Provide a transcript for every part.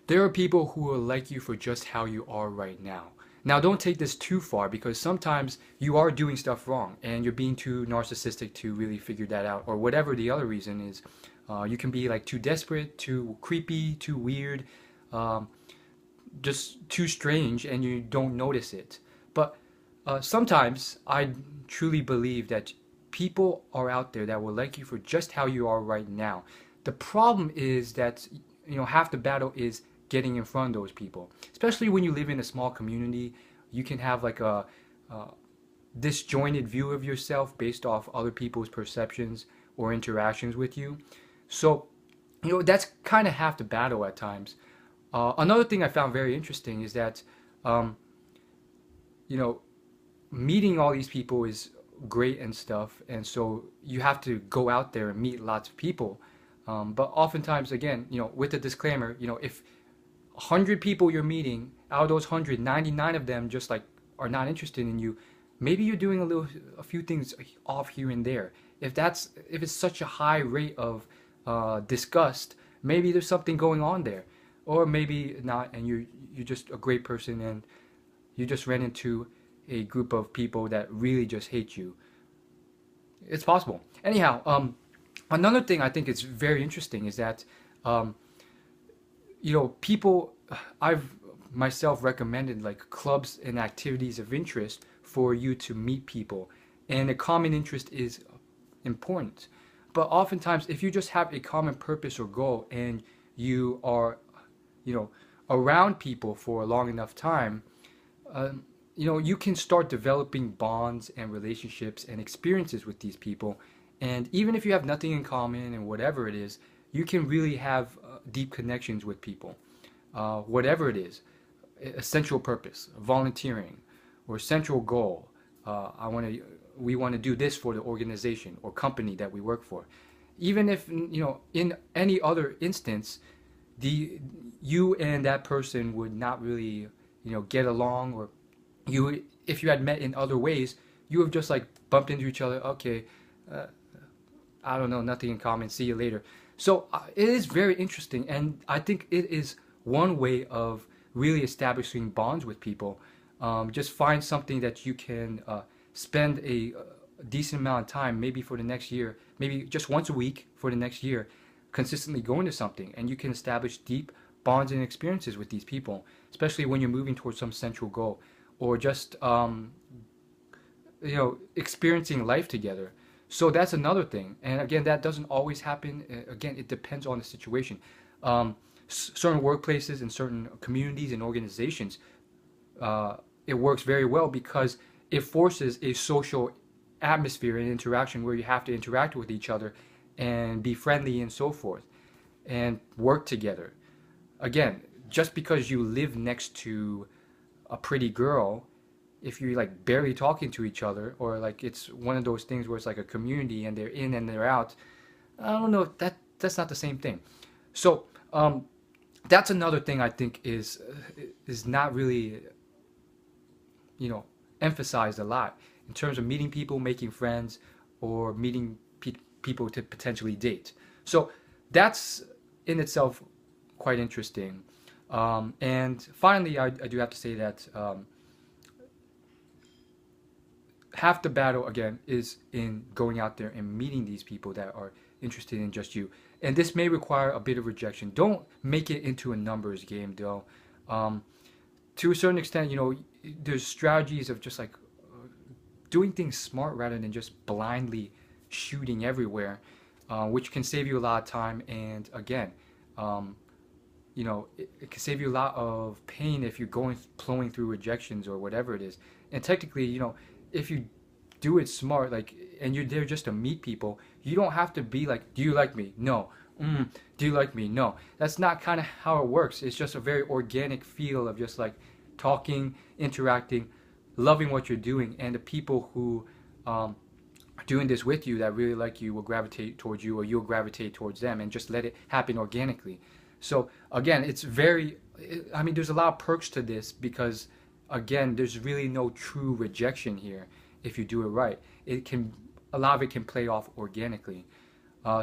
There are people who will like you for just how you are right now. Now, don't take this too far because sometimes you are doing stuff wrong and you're being too narcissistic to really figure that out, or whatever the other reason is. You can be like too desperate, too creepy, too weird, um, just too strange, and you don't notice it. But sometimes I truly believe that people are out there that will like you for just how you are right now. The problem is that half the battle is getting in front of those people, especially when you live in a small community. You can have like a disjointed view of yourself based off other people's perceptions or interactions with you. So, that's kind of half the battle at times. Another thing I found very interesting is that, um, you know, meeting all these people is great and stuff, and so you have to go out there and meet lots of people. But oftentimes, again, with a disclaimer, if 100 people you're meeting, out of those 100, 99 of them just like are not interested in you, maybe you're doing a few things off here and there. If it's such a high rate of disgust, maybe there's something going on there, or maybe not, and you're just a great person, and you just ran into a group of people that really just hate you. It's possible. Anyhow, another thing I think is very interesting is that um, people, I've myself recommended like clubs and activities of interest for you to meet people, and a common interest is important. But oftentimes, if you just have a common purpose or goal and you are, you know, around people for a long enough time, you can start developing bonds and relationships and experiences with these people. And even if you have nothing in common and whatever it is, you can really have deep connections with people. Whatever it is, a central purpose, volunteering, or central goal. We want to do this for the organization or company that we work for. Even if, in any other instance, the you and that person would not really, get along, or if you had met in other ways, you have just like bumped into each other. Okay, uh, I don't know, nothing in common. See you later. So it is very interesting, and I think it is one way of really establishing bonds with people. Just find something that you can spend a decent amount of time, maybe for the next year, maybe just once a week for the next year, consistently going to something, and you can establish deep bonds and experiences with these people, especially when you're moving towards some central goal, or just experiencing life together. So that's another thing. And again, that doesn't always happen. Again, it depends on the situation. Certain workplaces and certain communities and organizations, it works very well because it forces a social atmosphere and interaction where you have to interact with each other and be friendly and so forth and work together. Again, just because you live next to a pretty girl, if you're like barely talking to each other, or like it's one of those things where it's like a community and they're in and they're out, I don't know, that's not the same thing. So that's another thing I think is not really, you know emphasized a lot in terms of meeting people, making friends, or meeting people to potentially date. So that's in itself quite interesting. And finally, I do have to say that half the battle again is in going out there and meeting these people that are interested in just you. And this may require a bit of rejection. Don't make it into a numbers game, though. Um, to a certain extent, there's strategies of just like doing things smart rather than just blindly shooting everywhere, which can save you a lot of time. And again, um, it can save you a lot of pain if you're going plowing through rejections or whatever it is. And technically, if you do it smart, like, and you're there just to meet people, you don't have to be like, do you like me? No. Do you like me? No. That's not kind of how it works. It's just a very organic feel of just like talking, interacting, loving what you're doing, and the people who are doing this with you that really like you will gravitate towards you, or you'll gravitate towards them, and just let it happen organically. So again, I mean, there's a lot of perks to this because again, there's really no true rejection here if you do it right. A lot of it can play off organically.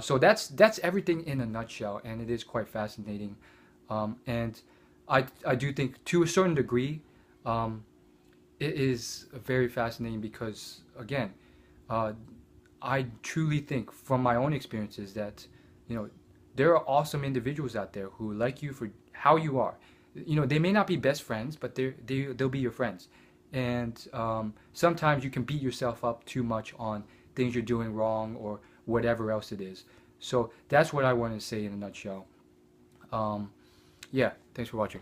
So that's everything in a nutshell, and it is quite fascinating. And I do think to a certain degree, um, it is very fascinating because, again, uh, I truly think from my own experiences that, you know, there are awesome individuals out there who like you for how you are. You know, they may not be best friends, but they'll be your friends. And sometimes you can beat yourself up too much on things you're doing wrong or whatever else it is. So that's what I want to say in a nutshell. Um, yeah, thanks for watching.